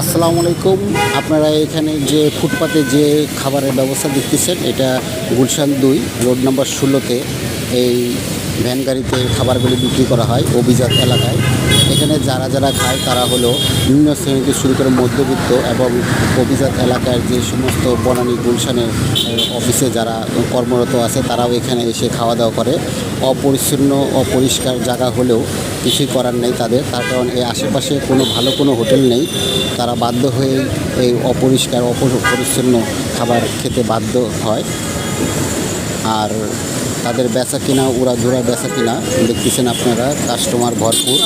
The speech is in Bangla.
আসসালামু আলাইকুম। আপনারা এখানে যে ফুটপাতে যে খাবারের ব্যবস্থা দেখতেছেন, এটা গুলশান ২ রোড নম্বর ১৬-তে এই ভ্যান গাড়িতে খাবারগুলি বিক্রি করা হয় অভিজাত এলাকায়। এখানে যারা যারা খায় তারা হলো নিম্ন শ্রেণী থেকে শুরু করে মধ্যবিত্ত এবং অভিজাত এলাকার যে সমস্ত বনানী গুলশানের অফিসে যারা কর্মরত আছে তারাও এখানে এসে খাওয়া দাওয়া করে। অপরিচ্ছন্ন অপরিষ্কার জায়গা হলেও কিছুই করার নেই তাদের, তার কারণ এই আশেপাশে কোনো হোটেল নেই। তারা বাধ্য হয়ে এই অপরিষ্কার অপরিচ্ছন্ন খাবার খেতে বাধ্য হয়। আর তাদের বেচা কিনা উড়াধুরা বেচা কিনা দেখতেছেন আপনারা, কাস্টমার ভরপুর।